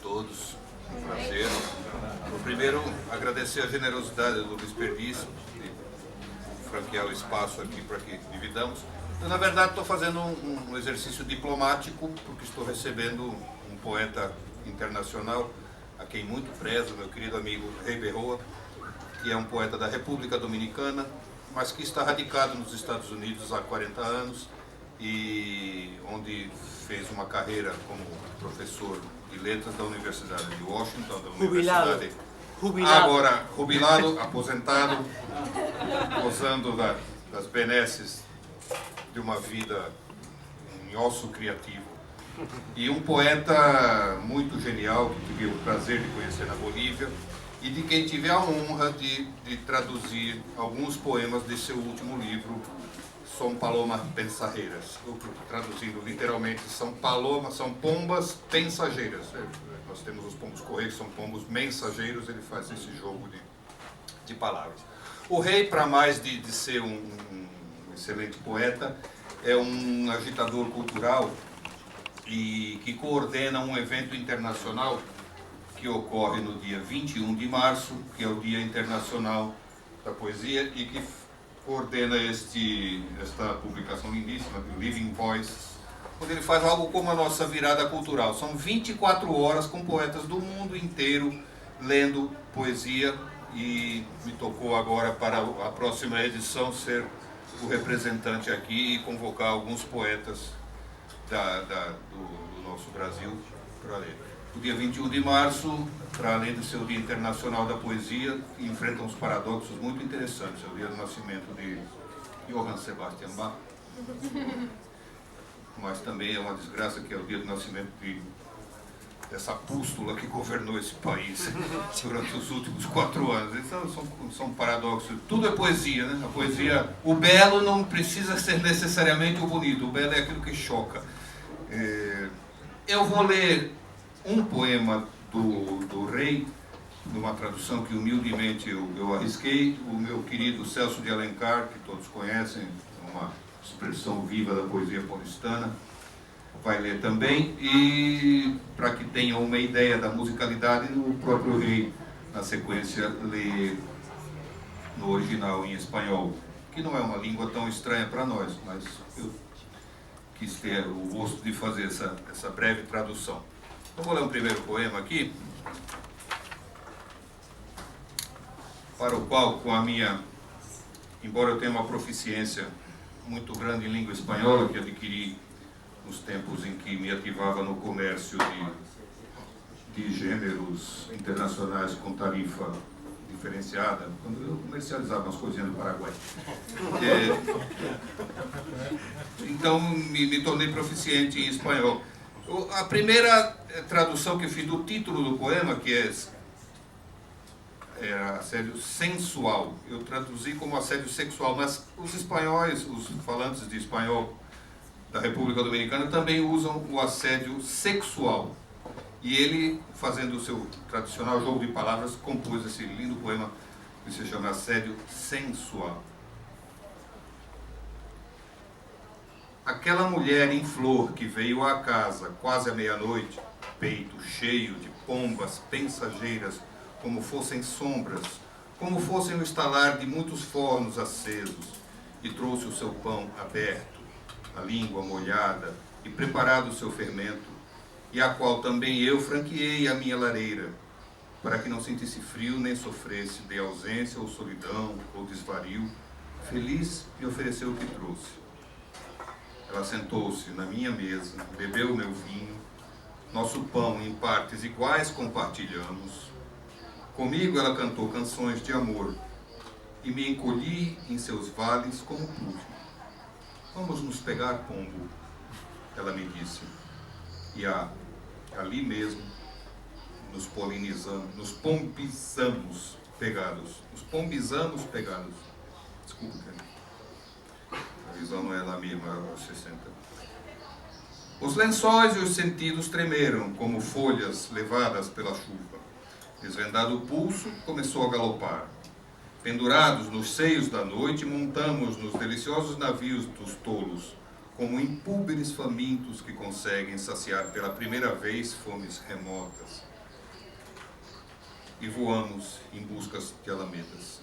todos, um prazer. Primeiro, agradecer a generosidade do Luiz Perdiz de franquear o espaço aqui para que dividamos. Eu, na verdade, estou fazendo um exercício diplomático, porque estou recebendo um poeta internacional, a quem muito prezo, meu querido amigo Rei Berroa, que é um poeta da República Dominicana, mas que está radicado nos Estados Unidos há 40 anos e onde fez uma carreira como professor de letras da Universidade de Washington, da Universidade... Jubilado. Agora, jubilado, aposentado, gozando das benesses de uma vida em osso criativo. E um poeta muito genial, que tive o prazer de conhecer na Bolívia, e de quem tive a honra de traduzir alguns poemas de seu último livro, São Palomas Pensageiras. Eu, traduzindo literalmente, são pombas pensageiras. Nós temos os pombos correios, são pombos mensageiros, ele faz esse jogo de palavras. O Rei, para mais de ser um excelente poeta, é um agitador cultural e que coordena um evento internacional que ocorre no dia 21 de março, que é o Dia Internacional da Poesia, e que coordena esta publicação lindíssima, Living Voices, onde ele faz algo como a nossa virada cultural. São 24 horas com poetas do mundo inteiro lendo poesia, e me tocou agora para a próxima edição ser o representante aqui e convocar alguns poetas do nosso Brasil para ler. O dia 21 de março, para além do seu Dia Internacional da Poesia, enfrenta uns paradoxos muito interessantes. É o dia do nascimento de Johann Sebastian Bach, mas também é uma desgraça que é o dia do nascimento dessa pústula que governou esse país durante os últimos 4 anos. Então são paradoxos. Tudo é poesia, né? A poesia, o belo não precisa ser necessariamente o bonito, o belo é aquilo que choca. Eu vou ler um poema do Rei, numa tradução que humildemente eu arrisquei. O meu querido Celso de Alencar, que todos conhecem, uma expressão viva da poesia paulistana, vai ler também, e para que tenham uma ideia da musicalidade, o próprio Rei, na sequência, lê no original em espanhol, que não é uma língua tão estranha para nós, mas eu quis ter o gosto de fazer essa breve tradução. Eu vou ler um primeiro poema aqui, para o qual, com a minha, embora eu tenha uma proficiência muito grande em língua espanhola, que adquiri nos tempos em que me ativava no comércio de gêneros internacionais com tarifa diferenciada, quando eu comercializava umas coisinhas do Paraguai. Então me tornei proficiente em espanhol. A primeira tradução que eu fiz do título do poema, que é assédio sensual, eu traduzi como assédio sexual, mas os espanhóis, os falantes de espanhol da República Dominicana também usam o assédio sexual. E ele, fazendo o seu tradicional jogo de palavras, compôs esse lindo poema que se chama Assédio Sensual. Aquela mulher em flor que veio à casa quase à meia-noite, peito cheio de pombas pensageiras, como fossem sombras, como fossem o estalar de muitos fornos acesos, e trouxe o seu pão aberto, a língua molhada e preparado o seu fermento, e a qual também eu franqueei a minha lareira, para que não sentisse frio nem sofresse de ausência ou solidão ou desvario, feliz me ofereceu o que trouxe. Ela sentou-se na minha mesa, bebeu o meu vinho, nosso pão em partes iguais compartilhamos. Comigo ela cantou canções de amor, e me encolhi em seus vales como pude. Vamos nos pegar, pombo, ela me disse, e ali mesmo nos polinizamos, nos pombizamos pegados. Desculpa, a visão não é lá mesmo, é 60. Os lençóis e os sentidos tremeram como folhas levadas pela chuva. Desvendado o pulso, começou a galopar. Pendurados nos seios da noite, montamos nos deliciosos navios dos tolos, como impúberes famintos que conseguem saciar pela primeira vez fomes remotas. E voamos em busca de alamedas.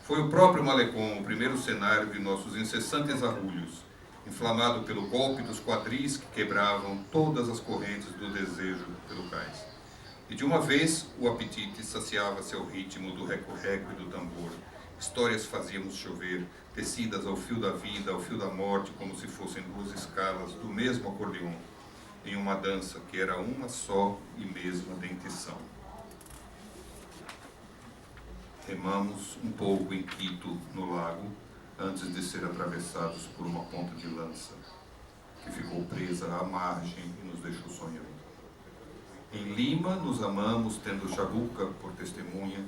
Foi o próprio Malecon o primeiro cenário de nossos incessantes arrulhos, inflamado pelo golpe dos quadris que quebravam todas as correntes do desejo pelo cais. E de uma vez o apetite saciava-se ao ritmo do reco-reco e do tambor. Histórias fazíamos chover, tecidas ao fio da vida, ao fio da morte, como se fossem duas escalas do mesmo acordeon, em uma dança que era uma só e mesma dentição. Remamos um pouco em Quito, no lago, antes de ser atravessados por uma ponta de lança, que ficou presa à margem e nos deixou sonhando. Em Lima, nos amamos, tendo Chabuca por testemunha,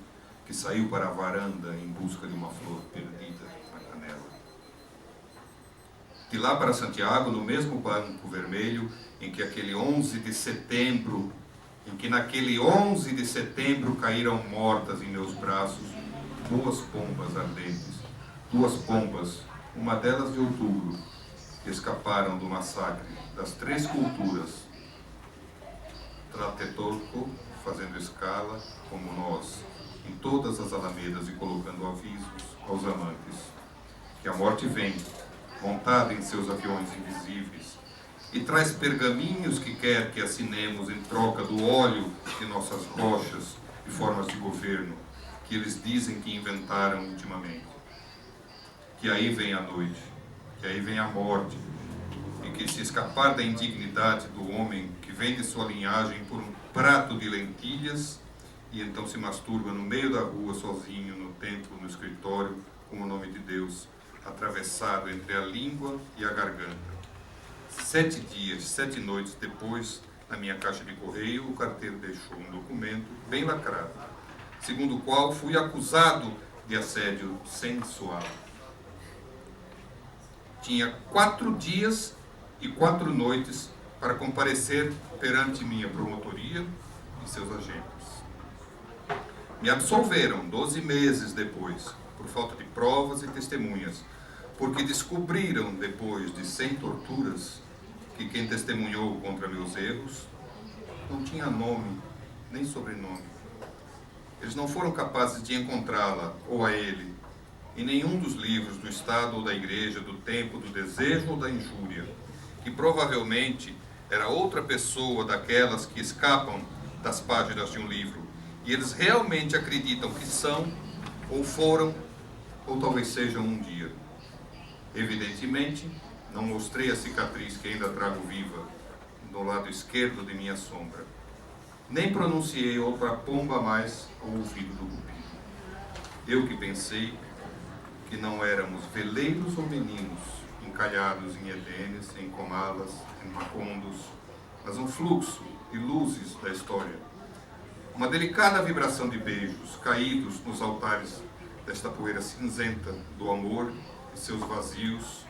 que saiu para a varanda em busca de uma flor perdida na canela. De lá para Santiago, no mesmo banco vermelho, em que naquele 11 de setembro caíram mortas em meus braços duas pombas ardentes, duas pombas, uma delas de outubro, que escaparam do massacre das 3 culturas, Tlatelolco, fazendo escala, como nós, em todas as alamedas e colocando avisos aos amantes, que a morte vem, montada em seus aviões invisíveis, e traz pergaminhos que quer que assinemos em troca do óleo de nossas rochas e formas de governo, que eles dizem que inventaram intimamente. Que aí vem a noite, que aí vem a morte, e que se escapar da indignidade do homem que vem de sua linhagem por um prato de lentilhas, e então se masturba no meio da rua, sozinho, no templo, no escritório, com o nome de Deus, atravessado entre a língua e a garganta. 7 dias, 7 noites depois, na minha caixa de correio, o carteiro deixou um documento bem lacrado, segundo o qual fui acusado de assédio sensual. Tinha 4 dias e 4 noites para comparecer perante minha promotoria e seus agentes. Me absolveram 12 meses depois, por falta de provas e testemunhas, porque descobriram, depois de 100 torturas, que quem testemunhou contra meus erros não tinha nome nem sobrenome. Eles não foram capazes de encontrá-la, ou a ele, em nenhum dos livros do Estado ou da Igreja, do tempo, do desejo ou da injúria, que provavelmente era outra pessoa daquelas que escapam das páginas de um livro, e eles realmente acreditam que são, ou foram, ou talvez sejam um dia. Evidentemente, não mostrei a cicatriz que ainda trago viva do lado esquerdo de minha sombra. Nem pronunciei outra pomba a mais ao ouvido do cupido. Eu que pensei que não éramos veleiros ou meninos, encalhados em edenes, em comalas, em macondos, mas um fluxo de luzes da história. Uma delicada vibração de beijos caídos nos altares desta poeira cinzenta do amor e seus vazios,